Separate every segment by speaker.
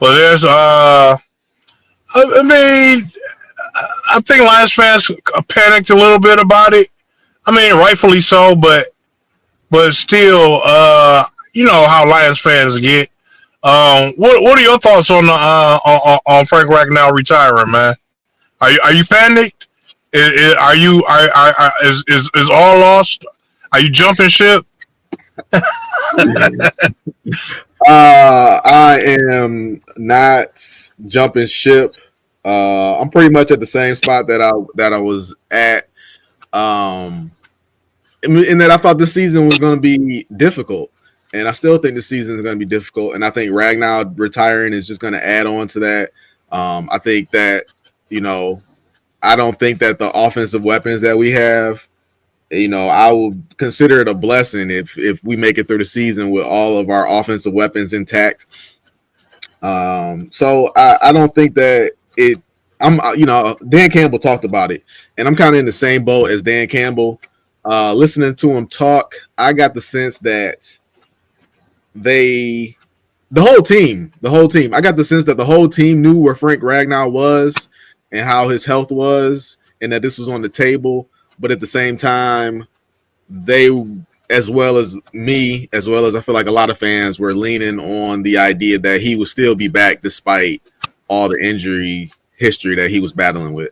Speaker 1: Well, there's I mean, I think Lions fans panicked a little bit about it. I mean, rightfully so, but still, you know how Lions fans get. What are your thoughts on the on Frank Ragnow retiring, man? Are you panicked? Is all lost? Are you jumping ship?
Speaker 2: I am not jumping ship. I'm pretty much at the same spot that I was at. In that I thought this season was going to be difficult, and I still think the season is going to be difficult. And I think Ragnow retiring is just going to add on to that. I think that you know, I don't think that the offensive weapons that we have, I would consider it a blessing if we make it through the season with all of our offensive weapons intact. So I don't think that it. Dan Campbell talked about it, and I'm kind of in the same boat as Dan Campbell. Listening to him talk, I got the sense that the whole team, I got the sense that the whole team knew where Frank Ragnow was and how his health was, and that this was on the table. But at the same time, they, as well as me, as well as I feel like a lot of fans, were leaning on the idea that he would still be back despite all the injury history that he was battling with.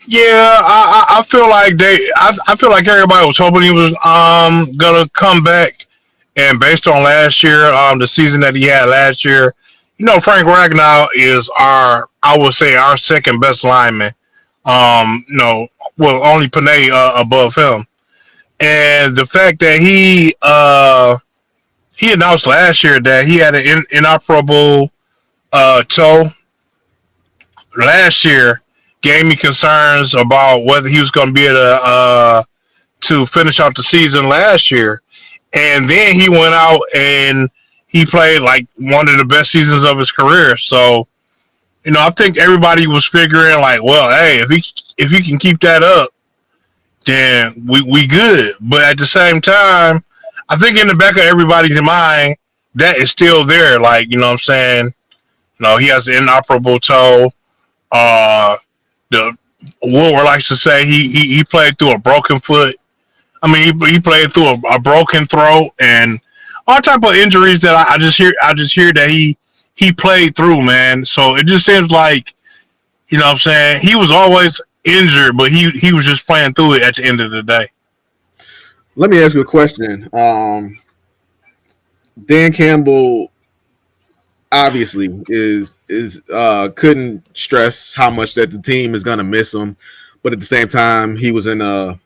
Speaker 1: Yeah, I feel like I feel like everybody was hoping he was gonna come back, and based on last year, the season that he had last year, Frank Ragnow is I would say our second best lineman. Well, only Panay above him, and the fact that he announced last year that he had an inoperable toe last year gave me concerns about whether he was going to be able to finish out the season last year. And then he went out and he played like one of the best seasons of his career. So, I think everybody was figuring like, well, hey, if he can keep that up, then we good. But at the same time, I think in the back of everybody's mind, that is still there. Like, you know what I'm saying? He has an inoperable toe. The Woodward likes to say he played through a broken foot. I mean, he played through a broken throat and all type of injuries that I just hear that he played through, man. So it just seems like, what I'm saying, he was always injured, but he was just playing through it at the end of the day.
Speaker 2: Let me ask you a question. Dan Campbell obviously is couldn't stress how much that the team is going to miss him, but at the same time he was in a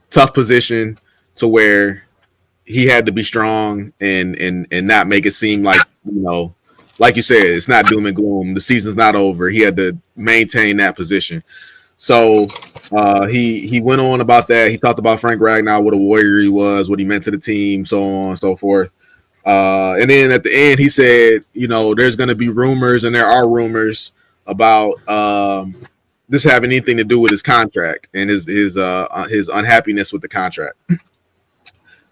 Speaker 2: tough position to where he had to be strong and not make it seem like, like you said, it's not doom and gloom, the season's not over. He had to maintain that position. So he went on about that. He talked about Frank Ragnow, what a warrior he was, what he meant to the team, so on and so forth. And then at the end, he said, there's going to be rumors, and there are rumors about this having anything to do with his contract and his unhappiness with the contract.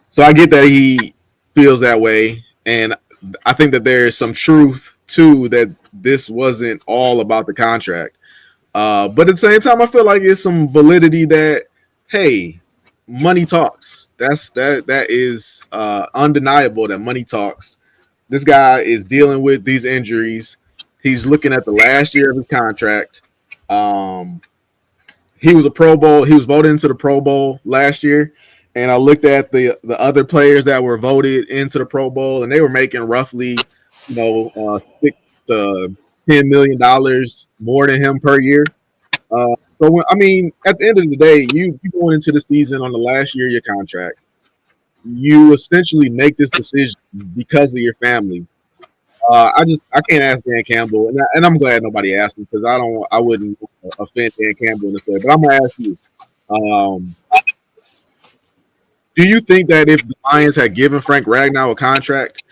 Speaker 2: So I get that he feels that way, and I think that there is some truth to that. This wasn't all about the contract, but at the same time, I feel like there's some validity that, hey, money talks. That is undeniable that money talks. This guy is dealing with these injuries. He's looking at the last year of his contract. He was a Pro Bowl. He was voted into the Pro Bowl last year. And I looked at the other players that were voted into the Pro Bowl, and they were making roughly, $6 to $10 million more than him per year. So, at the end of the day, you going into the season on the last year of your contract, you essentially make this decision because of your family. I can't ask Dan Campbell, and I'm glad nobody asked me because I wouldn't offend Dan Campbell in this way. But I'm gonna ask you, do you think that if the Lions had given Frank Ragnow a contract,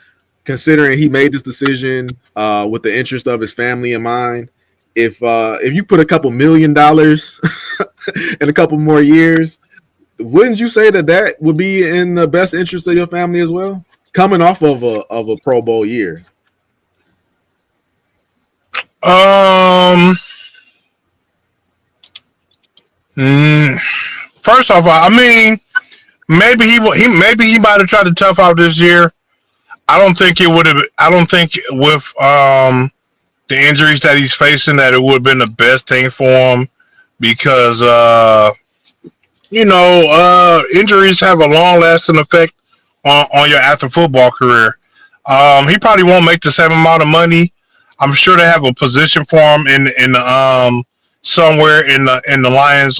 Speaker 2: considering he made this decision with the interest of his family in mind, if you put a couple $1 million in a couple more years, wouldn't you say that would be in the best interest of your family as well? Coming off of a Pro Bowl year.
Speaker 1: Um. mm, First off, I mean, maybe he might have tried to tough out this year. I don't think it would have. I don't think with the injuries that he's facing that it would have been the best thing for him because injuries have a long lasting effect on your after football career. He probably won't make the same amount of money. I'm sure they have a position for him in the somewhere in the Lions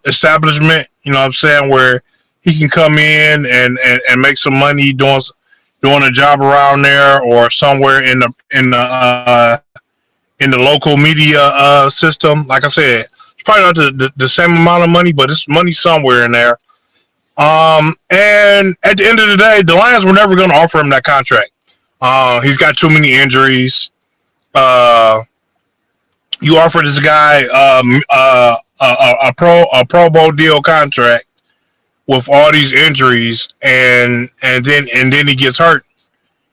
Speaker 1: establishment. You know what I'm saying, where he can come in and make some money doing a job around there or somewhere in the local media system. Like I said, it's probably not the same amount of money, but it's money somewhere in there. And at the end of the day, the Lions were never going to offer him that contract. He's got too many injuries. Uh, you offer this guy a Pro Bowl deal contract with all these injuries, and then he gets hurt.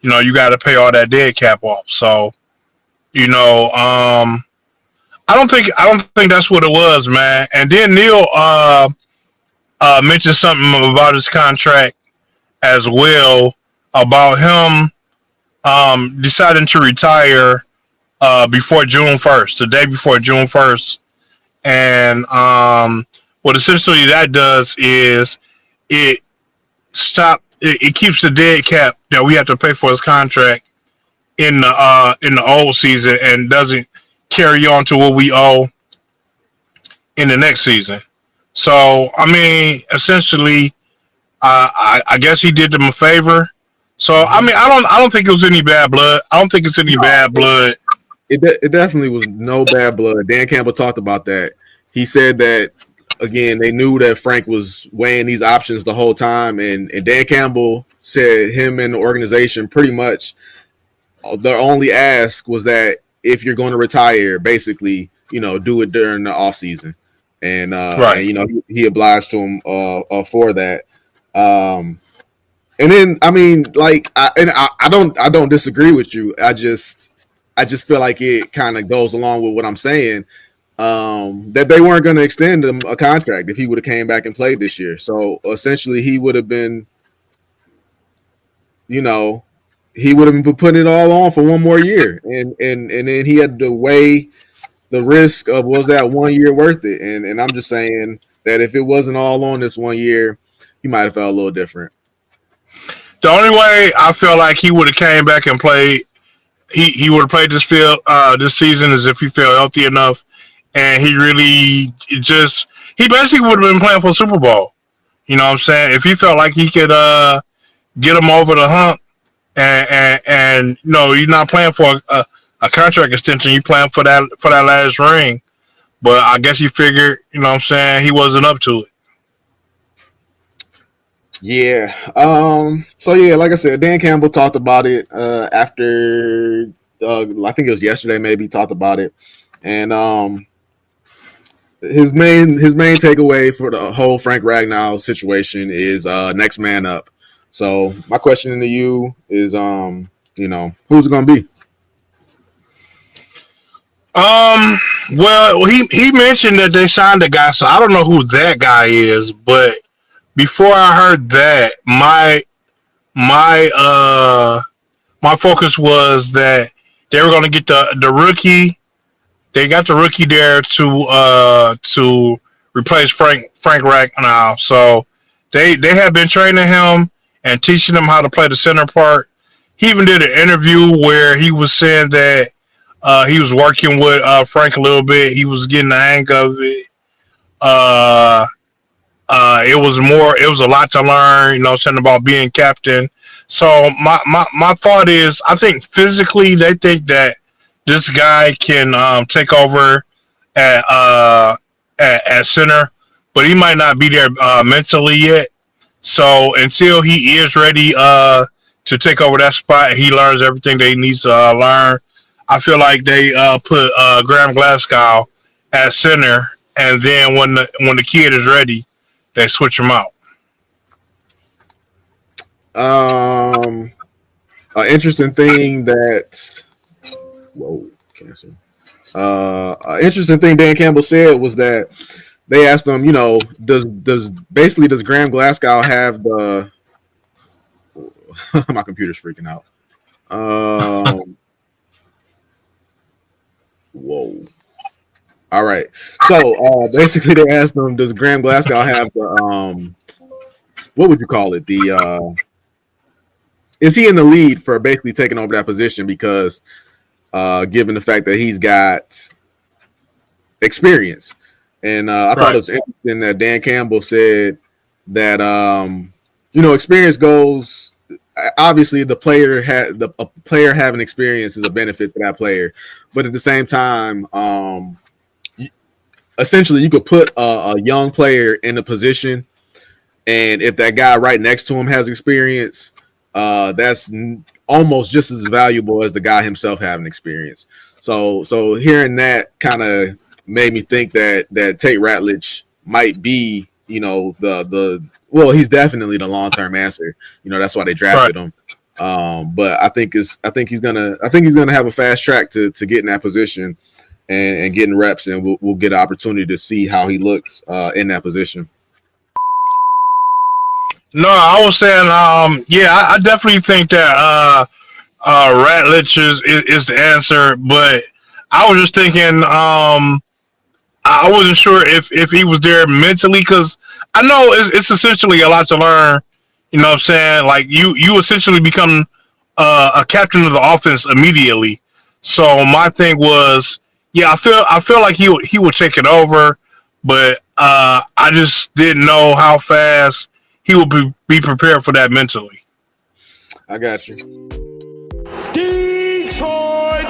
Speaker 1: You got to pay all that dead cap off. So you know, I don't think that's what it was, man. And then Neil mentioned something about his contract as well about him deciding to retire before June 1st, the day before June 1st, and what essentially that does is it it keeps the dead cap that we have to pay for his contract in the old season and doesn't carry on to what we owe in the next season. So I mean, essentially, I guess he did them a favor. So I
Speaker 2: Mm-hmm.
Speaker 1: mean, I don't think it was any bad blood. I don't think it's any
Speaker 2: No,
Speaker 1: bad blood.
Speaker 2: it definitely was no bad blood. Dan Campbell talked about that. He said that again, they knew that Frank was weighing these options the whole time, and Dan Campbell said him and the organization pretty much their only ask was that if you're going to retire, basically, do it during the off season, and
Speaker 1: Right.
Speaker 2: he obliged to him for that. Um, and then I mean, like, I don't disagree with you. I just feel like it kind of goes along with what I'm saying. That they weren't going to extend him a contract if he would have came back and played this year. So essentially, he would have been, you know, he would have been putting it all on for one more year, and then he had to weigh the risk of was that 1 year worth it? And I'm just saying that if it wasn't all on this 1 year, he might have felt a little different.
Speaker 1: The only way I feel like he would have came back and played, he would have played this season is if he felt healthy enough, and he really just he basically would have been playing for a Super Bowl. You know what I'm saying? If he felt like he could get him over the hump, and no, you're not playing for a contract extension. You're playing for that last ring. But I guess he figured, what I'm saying, he wasn't up to it.
Speaker 2: Yeah. So yeah, like I said, Dan Campbell talked about it after I think it was yesterday. Maybe he talked about it, and his main takeaway for the whole Frank Ragnow situation is next man up. So my question to you is, who's it gonna be?
Speaker 1: Um, well, he mentioned that they signed a guy, so I don't know who that guy is. But before I heard that, my my focus was that they were going to get the rookie. They got the rookie there to replace Frank Ragnow. So they have been training him and teaching him how to play the center part. He even did an interview where he was saying that he was working with Frank a little bit. He was getting the hang of it. Uh, it was a lot to learn. Something about being captain. So my thought is, I think physically they think that this guy can take over at at center, but he might not be there mentally yet. So until he is ready to take over that spot, he learns everything that he needs to learn. I feel like they put Graham Glasgow at center, and then when the kid is ready, they switch him out.
Speaker 2: Um, An interesting thing that cancel. Interesting thing Dan Campbell said was that they asked him, does Graham Glasgow have the my computer's freaking out. Whoa. All right. So basically they asked him, does Graham Glasgow have the what would you call it? Is he in the lead for basically taking over that position because given the fact that he's got experience. And I thought it was interesting that Dan Campbell said that experience goes. Obviously, a player having experience is a benefit to that player, but at the same time, essentially, you could put a young player in a position, and if that guy right next to him has experience, that's almost just as valuable as the guy himself having experience. So hearing that kind of made me think that Tate Ratledge might be, he's definitely the long-term answer. That's why they drafted him. But I think he's gonna have a fast track to get in that position and getting reps, and we'll get an opportunity to see how he looks in that position.
Speaker 1: No, I was saying, I definitely think that Ratledge is the answer, but I was just thinking, I wasn't sure if he was there mentally, because I know it's essentially a lot to learn. You know what I'm saying? Like you essentially become a captain of the offense immediately. So my thing was, I feel like he would take it over, but I just didn't know how fast he would be prepared for that mentally.
Speaker 2: I got you.
Speaker 3: Detroit.